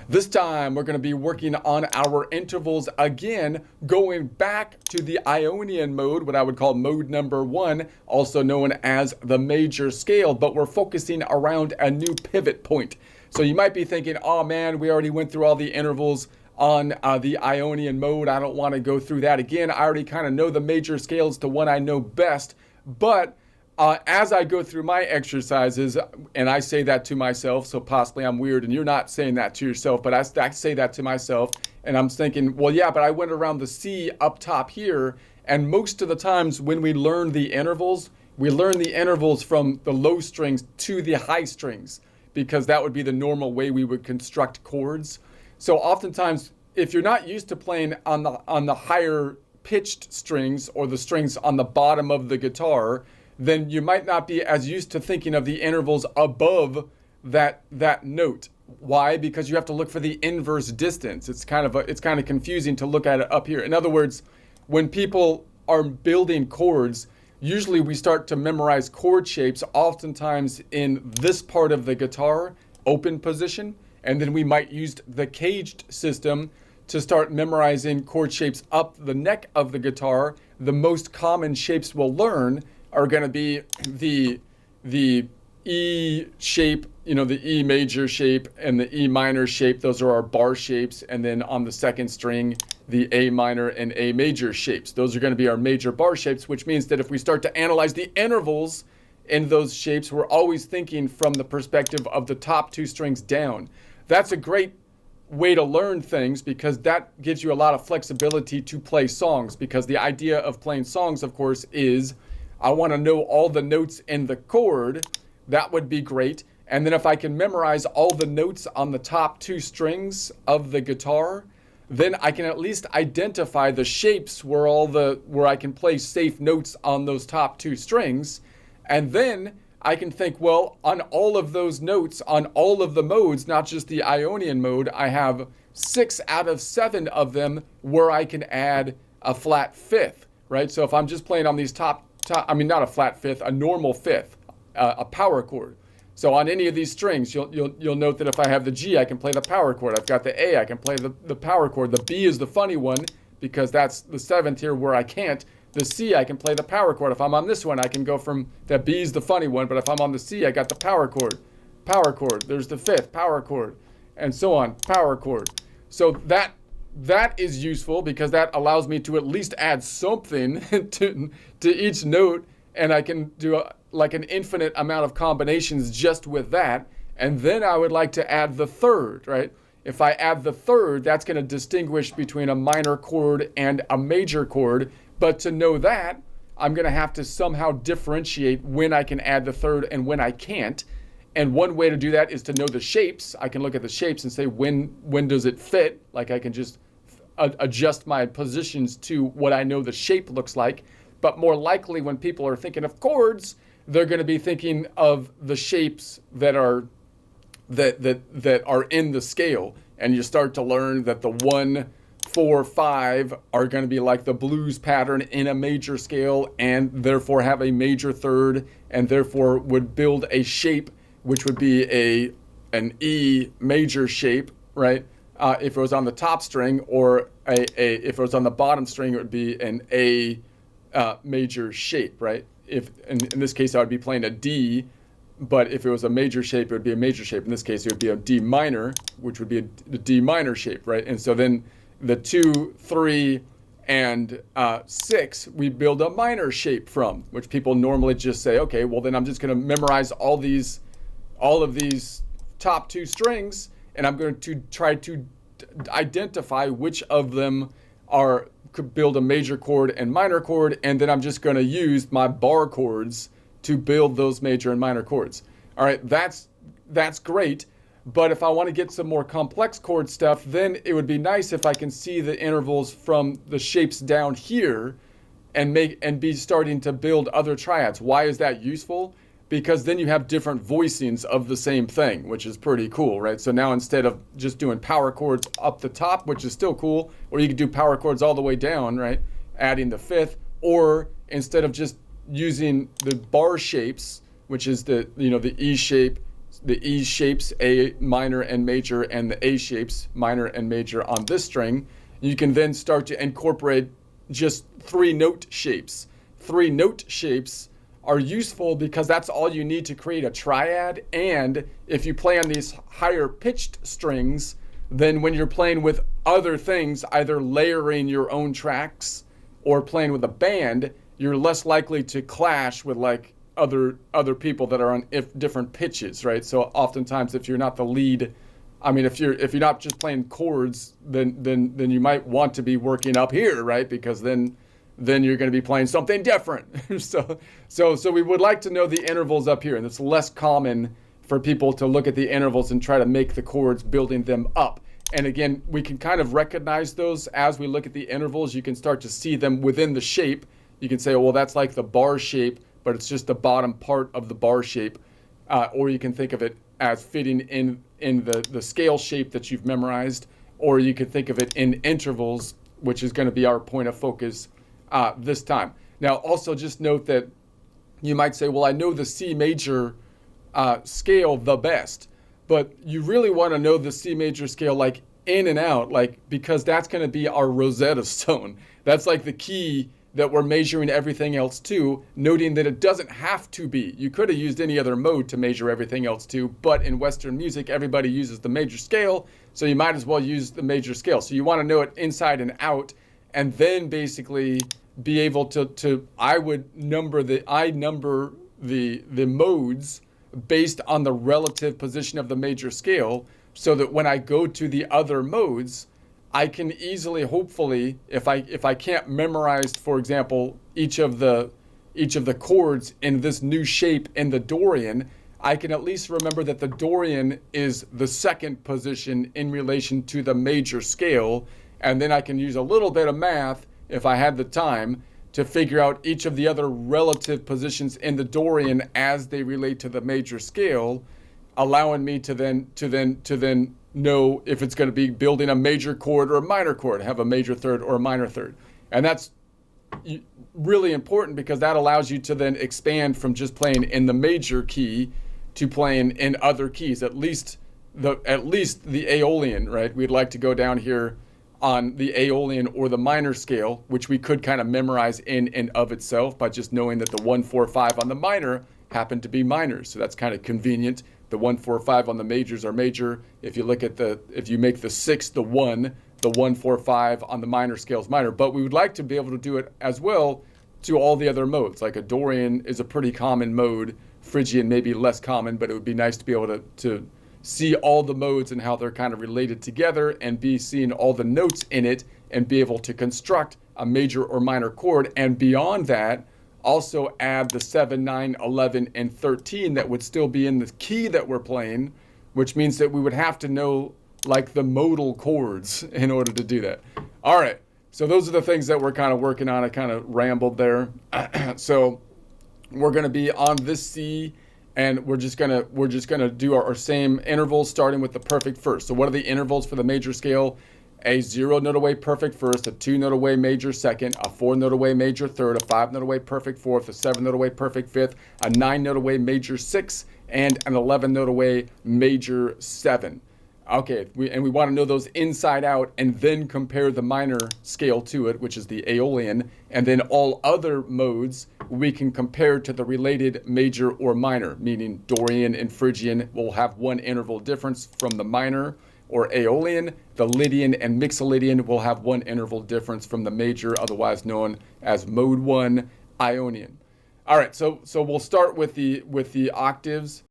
This time we're going to be working on our intervals again, going back to the Ionian mode, what I would call mode number 1, also known as the major scale, but we're focusing around a new pivot point. So you might be thinking, oh man, we already went through all the intervals on the Ionian mode. I don't want to go through that again. I already kind of know the major scales, the one I know best. But as I go through my exercises, and I say that to myself, so possibly I'm weird and you're not saying that to yourself, but I say that to myself, and I'm thinking, well, yeah, but I went around the C up top here, and most of the times when we learn the intervals, we learn the intervals from the low strings to the high strings, because that would be the normal way we would construct chords. So oftentimes, if you're not used to playing on the higher pitched strings or the strings on the bottom of the guitar, then you might not be as used to thinking of the intervals above that note. Why? Because you have to look for the inverse distance. It's kind of confusing to look at it up here. In other words, when people are building chords, usually we start to memorize chord shapes oftentimes in this part of the guitar, open position, and then we might use the caged system to start memorizing chord shapes up the neck of the guitar. The most common shapes we'll learn are going to be the E shape, the E major shape and the E minor shape. Those are our bar shapes. And then on the second string, the A minor and A major shapes. Those are going to be our major bar shapes, which means that if we start to analyze the intervals in those shapes, we're always thinking from the perspective of the top two strings down. That's a great way to learn things because that gives you a lot of flexibility to play songs, because the idea of playing songs, of course, is I want to know all the notes in the chord. That would be great. And then if I can memorize all the notes on the top two strings of the guitar, then I can at least identify the shapes where I can play safe notes on those top two strings. And then I can think, well, on all of those notes, on all of the modes, not just the Ionian mode, I have 6 out of 7 of them where I can add a flat fifth, right? So if I'm just playing on these not a flat fifth, a normal fifth, a power chord. So on any of these strings, you'll note that if I have the G, I can play the power chord. I've got the A, I can play the power chord. The B is the funny one because that's the 7th here where I can't. The C, I can play the power chord. If I'm on this one, I can go from the B is the funny one, but if I'm on the C, I got the power chord. Power chord. There's the 5th power chord, and so on. Power chord. So that is useful because that allows me to at least add something to each note, and I can do like an infinite amount of combinations just with that. And then I would like to add the third, right? If I add the third, that's going to distinguish between a minor chord and a major chord. But to know that, I'm going to have to somehow differentiate when I can add the third and when I can't. And one way to do that is to know the shapes. I can look at the shapes and say, when does it fit? Like I can just adjust my positions to what I know the shape looks like. But more likely when people are thinking of chords, they're going to be thinking of the shapes that are in the scale. And you start to learn that the 1, 4, 5 are going to be like the blues pattern in a major scale, and therefore have a major third, and therefore would build a shape which would be an E major shape, right? If it was on the top string, or if it was on the bottom string, it would be an A major shape, right? If in this case I would be playing a D, but if it was a major shape, it would be a major shape. In this case, it would be a D minor, which would be a D minor shape, right? And so then the 2, 3, and 6, we build a minor shape from, which people normally just say, okay, well then I'm just going to memorize all of these top 2 strings, and I'm going to try to identify which of them could build a major chord and minor chord, and then I'm just going to use my bar chords to build those major and minor chords. All right, that's great. But if I want to get some more complex chord stuff, then it would be nice if I can see the intervals from the shapes down here and be starting to build other triads. Why is that useful? Because then you have different voicings of the same thing, which is pretty cool, right? So now instead of just doing power chords up the top, which is still cool, or you could do power chords all the way down, right? Adding the 5th, or instead of just using the bar shapes, which is the E shape, the E shapes, A minor and major, and the A shapes, minor and major on this string. You can then start to incorporate just 3 note shapes. 3 note shapes are useful because that's all you need to create a triad. And if you play on these higher pitched strings, then when you're playing with other things, either layering your own tracks or playing with a band, you're less likely to clash with like other people that are on different pitches, right? So oftentimes if you're not the lead, I mean, if you're not just playing chords, then you might want to be working up here, right? Because then you're going to be playing something different. so we would like to know the intervals up here, and it's less common for people to look at the intervals and try to make the chords, building them up. And again, we can kind of recognize those as we look at the intervals. You can start to see them within the shape. You can say, well, that's like the bar shape, but it's just the bottom part of the bar shape. Or you can think of it as fitting in the scale shape that you've memorized, or you could think of it in intervals, which is going to be our point of focus this time. Now, also just note that you might say, well, I know the C major scale the best, but you really want to know the C major scale like in and out, like, because that's going to be our Rosetta Stone. That's like the key that we're measuring everything else to, noting that it doesn't have to be. You could have used any other mode to measure everything else to, but in Western music, everybody uses the major scale, so you might as well use the major scale. So you want to know it inside and out, and then basically be able to I number the modes based on the relative position of the major scale, so that when I go to the other modes, I can easily, hopefully, if I can't memorize, for example, each of the chords in this new shape in the Dorian, I can at least remember that the Dorian is the second position in relation to the major scale, and then I can use a little bit of math, if I had the time, to figure out each of the other relative positions in the Dorian as they relate to the major scale, allowing me to then know if it's going to be building a major chord or a minor chord, have a major third or a minor third. And that's really important because that allows you to then expand from just playing in the major key to playing in other keys, at least the Aeolian, right? We'd like to go down here on the Aeolian or the minor scale, which we could kind of memorize in and of itself by just knowing that the 1, 4, 5 on the minor happen to be minors. So that's kind of convenient. The 1, 4, 5 on the majors are major. If you look at if you make the 6 the 1, the 1, 4, 5 on the minor scale is minor. But we would like to be able to do it as well to all the other modes. Like a Dorian is a pretty common mode. Phrygian may be less common, but it would be nice to be able to see all the modes and how they're kind of related together, and be seeing all the notes in it and be able to construct a major or minor chord. And beyond that, also add the 7, 9, 11, and 13 that would still be in the key that we're playing, which means that we would have to know like the modal chords in order to do that. All right, so those are the things that we're kind of working on. I kind of rambled there. So we're going to be on this C, and we're just gonna do our same intervals, starting with the perfect first. So what are the intervals for the major scale? A 0 note away perfect first, a 2 note away major second, a 4 note away major third, a 5 note away perfect fourth, a 7 note away perfect fifth, a 9 note away major sixth, and an 11 note away major 7. Okay, we want to know those inside out, and then compare the minor scale to it, which is the Aeolian, and then all other modes we can compare to the related major or minor, meaning Dorian and Phrygian will have one interval difference from the minor or Aeolian. The Lydian and Mixolydian will have one interval difference from the major, otherwise known as mode 1 Ionian. All right, so we'll start with the octaves.